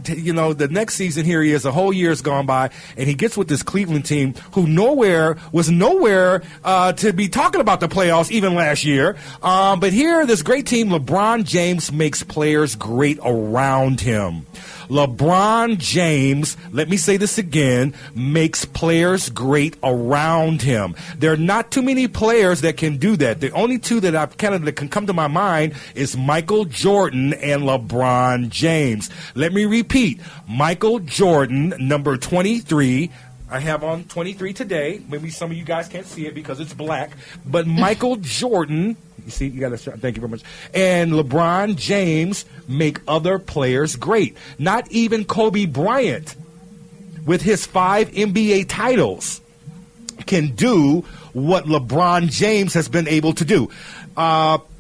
the next season here he is, a whole year's gone by, and he gets with this Cleveland team who was nowhere to be talking about the playoffs even last year. But here, this great team, LeBron James makes players great around him. LeBron James, let me say this again, makes players great around him. There are not too many players that can do that. The only two that that can come to my mind is Michael Jordan and LeBron James. Let me repeat. Michael Jordan, number 23. I have on 23 today. Maybe some of you guys can't see it because it's black. But Michael Jordan, you see, you got to thank you very much. And LeBron James make other players great. Not even Kobe Bryant, with his 5 NBA titles, can do what LeBron James has been able to do.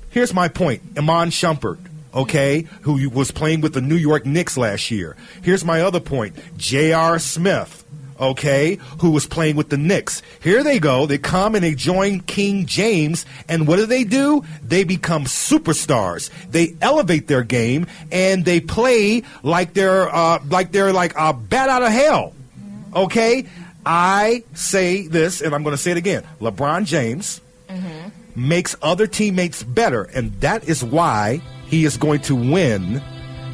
Here's my point. Iman Shumpert, okay, who was playing with the New York Knicks last year. Here's my other point. J.R. Smith, okay, who was playing with the Knicks. Here they go. They come and they join King James, and what do? They become superstars. They elevate their game, and they play like they're like a bat out of hell. Okay, I say this, and I'm going to say it again. LeBron James makes other teammates better, and that is why he is going to win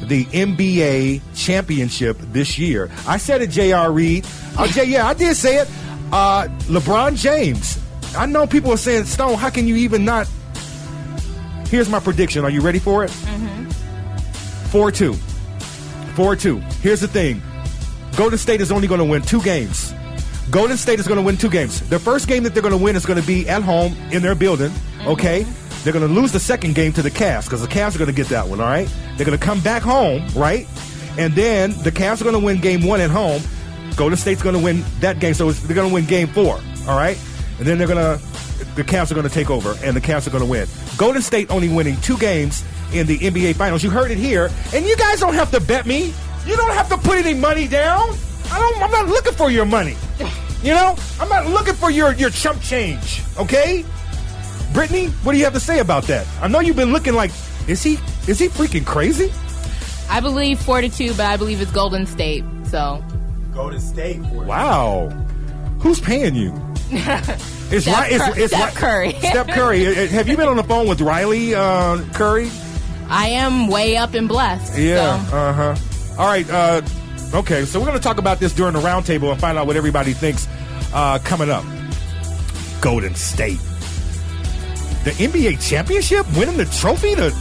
the NBA championship this year. I said it, J.R. Reed. I did say it. LeBron James. I know people are saying, Stone, how can you even not? Here's my prediction. Are you ready for it? 4-2. 4-2. Here's the thing. Golden State is only going to win 2 games. Golden State is going to win 2 games. The first game that they're going to win is going to be at home in their building, okay? They're going to lose the second game to the Cavs because the Cavs are going to get that one, all right? They're going to come back home, right? And then the Cavs are going to win game 1 at home. Golden State's going to win that game, so they're going to win game 4, all right? And then the Cavs are going to take over, and the Cavs are going to win. Golden State only winning 2 games in the NBA Finals. You heard it here, and you guys don't have to bet me. You don't have to put any money down. I'm not looking for your money. You know? I'm not looking for your chump change, okay? Brittany, what do you have to say about that? I know you've been looking like, is he freaking crazy? I believe 4-2, but I believe it's Golden State, so. Golden State. 4-2. Wow. Who's paying you? It's Steph Curry. Steph Curry. Have you been on the phone with Riley Curry? I am way up and blessed. Yeah, so. All right, okay, so we're going to talk about this during the roundtable and find out what everybody thinks coming up. Golden State. The NBA championship? Winning the trophy? You got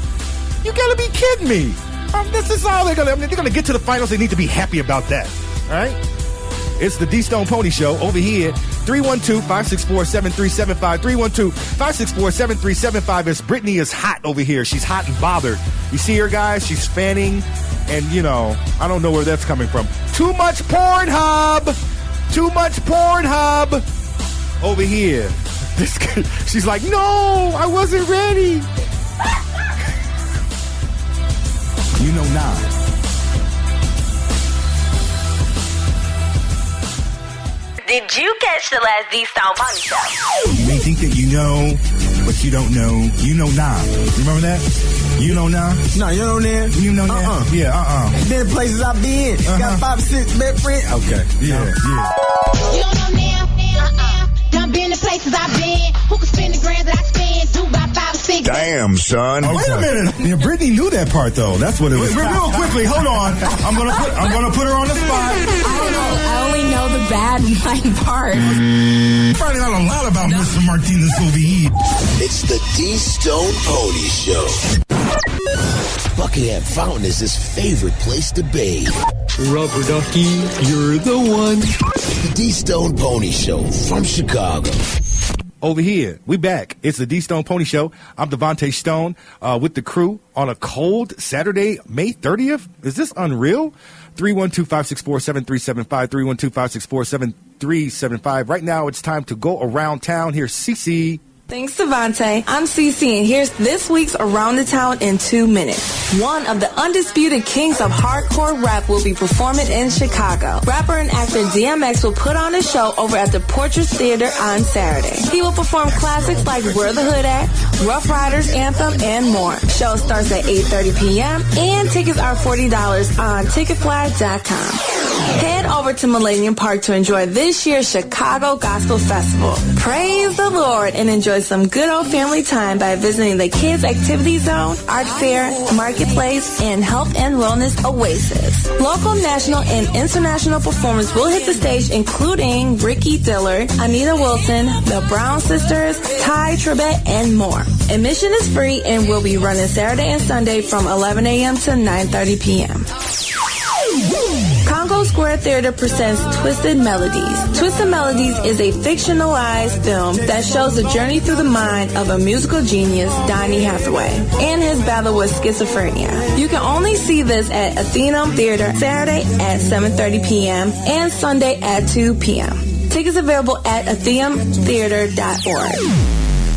to be kidding me. This is all they're going to get to the finals. They need to be happy about that. All right? It's the D-Stone Pony Show over here. 312-564-7375. 312-564-7375. As Brittany is hot over here. She's hot and bothered. You see her, guys? She's fanning. And, I don't know where that's coming from. Too much Pornhub. Too much Pornhub over here. She's like, no, I wasn't ready. You know now. Did you catch the last D-Stone Pony Show? You may think that you know, but you don't know. You know now. Remember that? You know now? No, you know now? You know now? Yeah, Been places I've been. Got 5 or 6 best friends. Okay. Yeah. You don't know now? Done been to places I've been. Who can spend the grand that I spend? Do about 5 or 6. Damn, son. Okay. Wait a minute. Yeah, Brittany knew that part though. That's what it was. Real quickly, hold on. I'm gonna put her on the spot. I only know the bad part. Finding out a lot about Mr. Martinez over here. It's the D-Stone Pony Show. Buckingham Fountain is his favorite place to bathe. Rubber ducky, you're the one. The D-Stone Pony Show from Chicago. Over here, we back. It's the D-Stone Pony Show. I'm Devontae Stone with the crew on a cold Saturday, May 30th. Is this unreal? 312-564-7375, 312-564-7375. Right now, it's time to go around town. Here's Cece. Thanks, Devontae. I'm Cece, and here's this week's Around the Town in 2 minutes. One of the undisputed kings of hardcore rap will be performing in Chicago. Rapper and actor DMX will put on a show over at the Portraits Theater on Saturday. He will perform classics like Where the Hood At, Rough Riders Anthem, and more. Show starts at 8:30 p.m., and tickets are $40 on Ticketfly.com. Head over to Millennium Park to enjoy this year's Chicago Gospel Festival. Praise the Lord and enjoy some good old family time by visiting the Kids Activity Zone, Art Fair, Marketplace, and Health and Wellness Oasis. Local, national, and international performers will hit the stage, including Ricky Dillard, Anita Wilson, the Brown Sisters, Ty Tribbett, and more. Admission is free and will be running Saturday and Sunday from 11 a.m. to 9:30 p.m. Congo Square Theater presents Twisted Melodies. Twisted Melodies is a fictionalized film that shows the journey through the mind of a musical genius, Donny Hathaway, and his battle with schizophrenia. You can only see this at Athenaeum Theater Saturday at 7:30 p.m. and Sunday at 2 p.m. Tickets available at athenaeumtheater.org.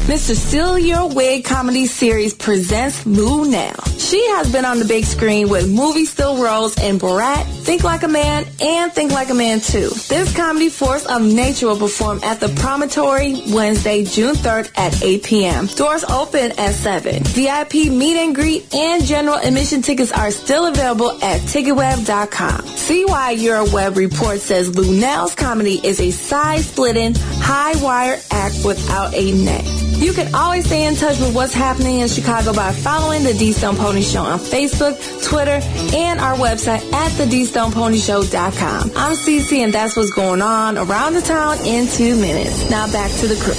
Mr. Steal Your Wig comedy series presents Lou Now. She has been on the big screen with movie still roles in Borat, Think Like a Man, and Think Like a Man 2. This comedy force of nature will perform at the Promontory Wednesday, June 3rd at 8 p.m. Doors open at 7. VIP meet and greet and general admission tickets are still available at ticketweb.com. See why Your Web report says Lou Now's comedy is a side-splitting, high-wire act without a neck. You can always stay in touch with what's happening in Chicago by following the D-Stone Pony Show on Facebook, Twitter, and our website at thedstoneponyshow.com. I'm Cece, and that's what's going on around the town in 2 minutes. Now back to the crew.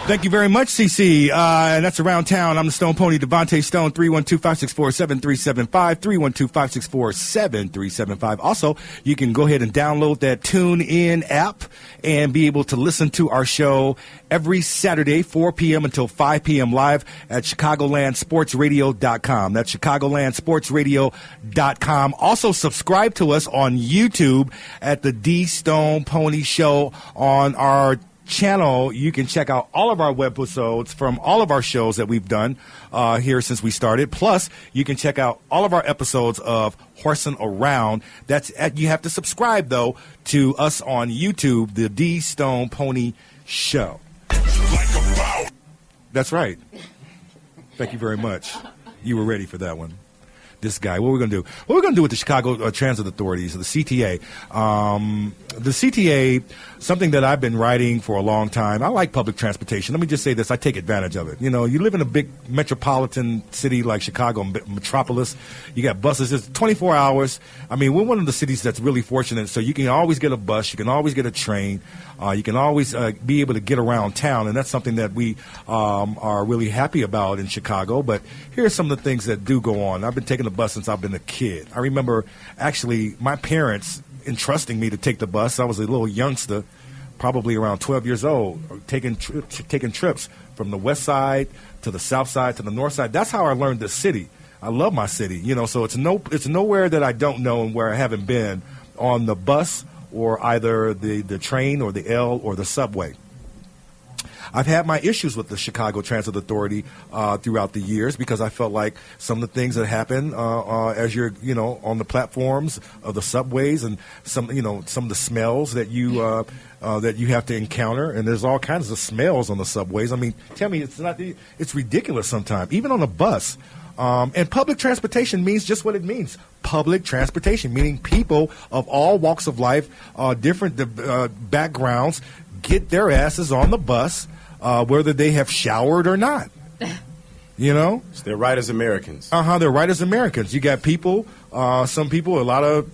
Thank you very much, CC. And that's Around Town. I'm the Stone Pony, Devontae Stone, 312-564-7375, 312-564-7375. Also, you can go ahead and download that TuneIn app and be able to listen to our show every Saturday, 4 p.m. until 5 p.m. live at ChicagolandSportsRadio.com. That's ChicagolandSportsRadio.com. Also, subscribe to us on YouTube at the D Stone Pony Show on our channel. You can check out all of our webisodes from all of our shows that we've done here since we started. Plus, you can check out all of our episodes of Horsing Around. You have to subscribe, though, to us on YouTube, the D Stone Pony Show. That's right. Thank you very much. You were ready for that one. This guy. What we're going to do? What we're going to do with the Chicago Transit Authorities, the CTA. The CTA, something that I've been writing for a long time. I like public transportation. Let me just say this. I take advantage of it. You know, you live in a big metropolitan city like Chicago, metropolis. You got buses. It's 24 hours. I mean, we're one of the cities that's really fortunate. So you can always get a bus. You can always get a train. You can always be able to get around town. And that's something that we are really happy about in Chicago. But here's some of the things that do go on. I've been taking the bus since I've been a kid. I remember actually my parents entrusting me to take the bus. I was a little youngster, probably around 12 years old, taking trips from the west side to the south side to the north side. That's how I learned the city. I love my city, you know. So it's nowhere that I don't know and where I haven't been on the bus or either the train or the L or the subway. I've had my issues with the Chicago Transit Authority throughout the years because I felt like some of the things that happen as you're, you know, on the platforms of the subways and some of the smells that you have to encounter. And there's all kinds of smells on the subways. I mean, tell me, it's ridiculous sometimes, even on a bus. And public transportation means just what it means. Public transportation, meaning people of all walks of life, different backgrounds, get their asses on the bus, whether they have showered or not. You know? So they're right as Americans. They're right as Americans. You got people, some people, a lot of,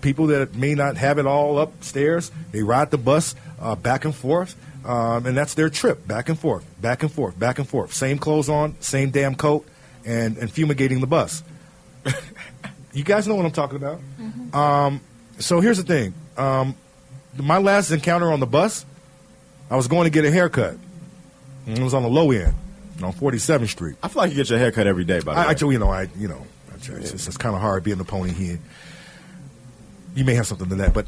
people that may not have it all upstairs. They ride the bus back and forth, and that's their trip, back and forth, back and forth, back and forth. Same clothes on, same damn coat, and fumigating the bus. You guys know what I'm talking about? Mm-hmm. So here's the thing. My last encounter on the bus, I was going to get a haircut. It was on the low end, on 47th Street. I feel like you get your haircut every day, by the way. It's kind of hard being the pony here. You may have something to that, but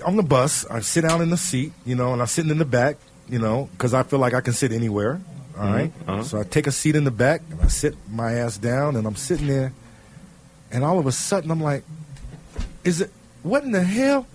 on the bus, I sit down in the seat, and I'm sitting in the back, because I feel like I can sit anywhere. All right. So I take a seat in the back, and I sit my ass down, and I'm sitting there, and all of a sudden I'm like, what in the hell?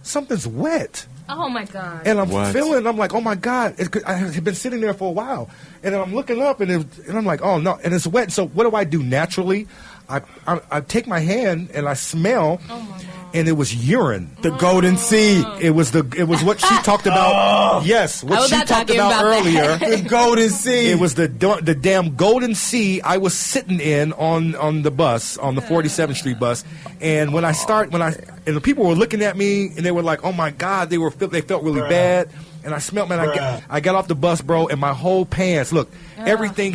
Something's wet. Oh, my God. And I'm feeling, I'm like, oh, my God. I had been sitting there for a while. And then I'm looking up, and I'm like, oh, no. And it's wet. So what do I do naturally? I take my hand, and I smell. Oh, my God. And it was urine. The Golden Sea. It was what she talked about. Yes, what she talked about earlier. The Golden Sea. It was the damn Golden Sea I was sitting in on the bus, on the 47th Street bus. And and the people were looking at me, and they were like, oh my God, they felt really bad. And I smelled, man, I got off the bus, bro, and my whole pants, look, everything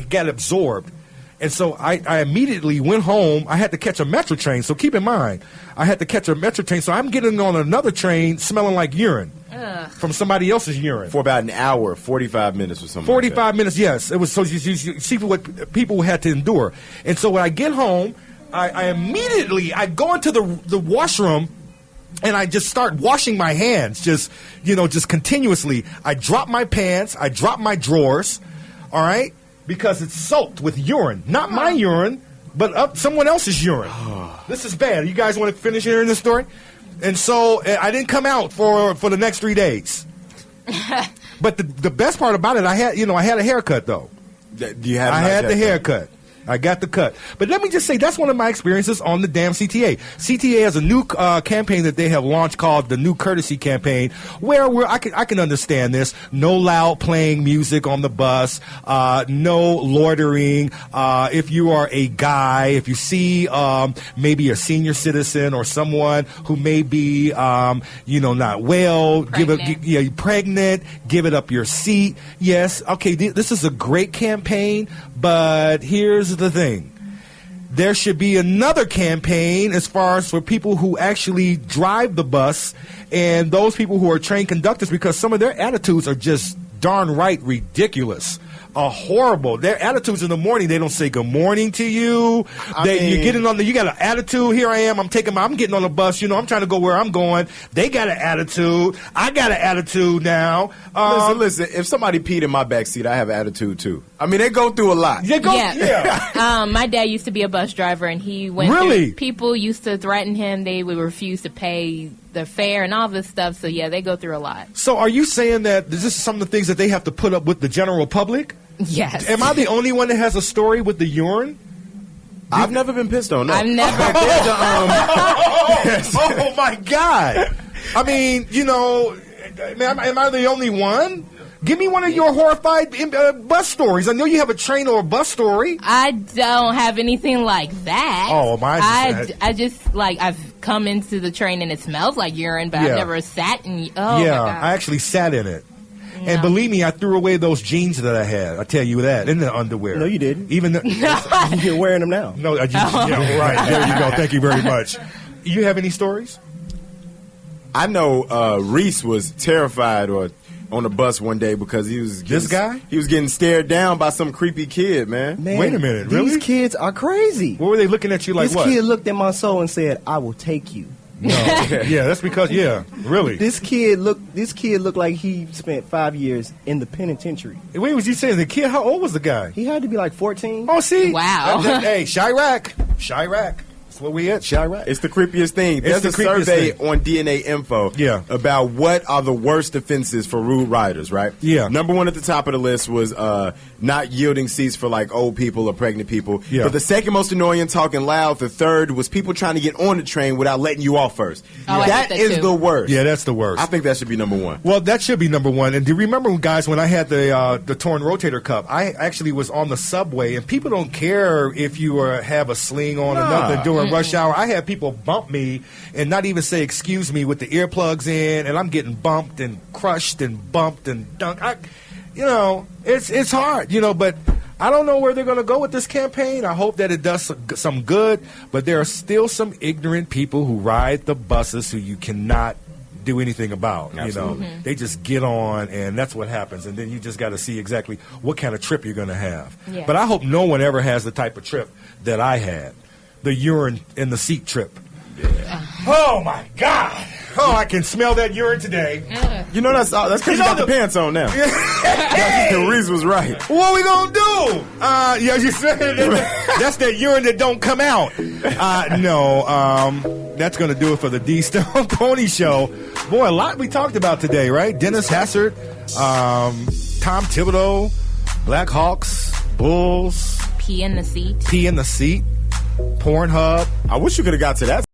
got absorbed. And so I immediately went home. I had to catch a Metro train. So keep in mind, I had to catch a Metro train. So I'm getting on another train smelling like urine from somebody else's urine. For about an hour, 45 minutes or something. 45 minutes, yes. It was so you see what people had to endure. And so when I get home, I immediately go into the washroom. And I just start washing my hands, just continuously. I drop my pants. I drop my drawers. All right. Because it's soaked with urine. Not my urine, but someone else's urine. This is bad. You guys want to finish hearing this story? And so I didn't come out for the next 3 days. But the best part about it, I had a haircut, though. I had the haircut. I got the cut. But let me just say, that's one of my experiences on the damn CTA. CTA has a new campaign that they have launched called the New Courtesy Campaign, where I can understand this. No loud playing music on the bus. No loitering. If you are a guy, if you see maybe a senior citizen or someone who may be not well, pregnant, give it up your seat. Yes, okay, this is a great campaign, but here's the thing. There should be another campaign as far as for people who actually drive the bus and those people who are trained conductors, because some of their attitudes are just darn right ridiculous. Horrible. Their attitudes in the morning, they don't say good morning to you. You got an attitude. Here I am. I'm getting on the bus. I'm trying to go where I'm going. They got an attitude. I got an attitude now. Listen. If somebody peed in my backseat, I have an attitude too. I mean, they go through a lot. Yeah. My dad used to be a bus driver, and he went through, people used to threaten him. They would refuse to pay the fare and all this stuff. So, yeah, they go through a lot. So are you saying that this is some of the things that they have to put up with the general public? Yes. Am I the only one that has a story with the urine? I've never been pissed on. No. I've never. Oh my God! I mean, am I the only one? Give me one of your horrified bus stories. I know you have a train or a bus story. I don't have anything like that. Oh, mine. I've come into the train and it smells like urine, but I've never sat in. Oh my God. I actually sat in it. And believe me, I threw away those jeans that I had. I tell you that, in the underwear. No, you didn't. Even you're wearing them now. No, right. There you go. Thank you very much. You have any stories? I know Reese was terrified on the bus one day because he was getting stared down by some creepy kid, man. Wait a minute, really? These kids are crazy. What were they looking at you like? This kid looked at my soul and said, "I will take you." No. Yeah, that's because really. This kid looked like he spent 5 years in the penitentiary. Wait, was he saying the kid? How old was the guy? He had to be like 14. Oh, see, wow. Hey, Chirac. That's where we at, Chirac. It's the creepiest thing. There's a survey on DNA Info about what are the worst offenses for rude riders, right? Yeah. Number one at the top of the list was not yielding seats for like old people or pregnant people. Yeah. But the second most annoying, talking loud. The third was people trying to get on the train without letting you off first. Oh, that is the worst. Yeah, that's the worst. I think that should be number one. Well, that should be number one. And do you remember, guys, when I had the torn rotator cuff, I actually was on the subway, and people don't care if you have a sling on or nothing during rush hour. I had people bump me and not even say excuse me with the earplugs in, and I'm getting bumped and crushed and bumped and dunked. It's hard, but I don't know where they're going to go with this campaign. I hope that it does some good, but there are still some ignorant people who ride the buses who you cannot do anything about. Absolutely. They just get on, and that's what happens, and then you just got to see exactly what kind of trip you're going to have. Yeah. But I hope no one ever has the type of trip that I had. The urine in the seat trip. Yeah. Oh my God! Oh, I can smell that urine today. You know that's because you got the pants on now. Reese was right. What we gonna do? Yeah, you said that's that urine that don't come out. No, that's gonna do it for the D-Stone Pony Show. Boy, a lot we talked about today, right? Dennis Hastert, Tom Thibodeau, Blackhawks, Bulls. Pee in the seat. Pornhub. I wish you could have got to that.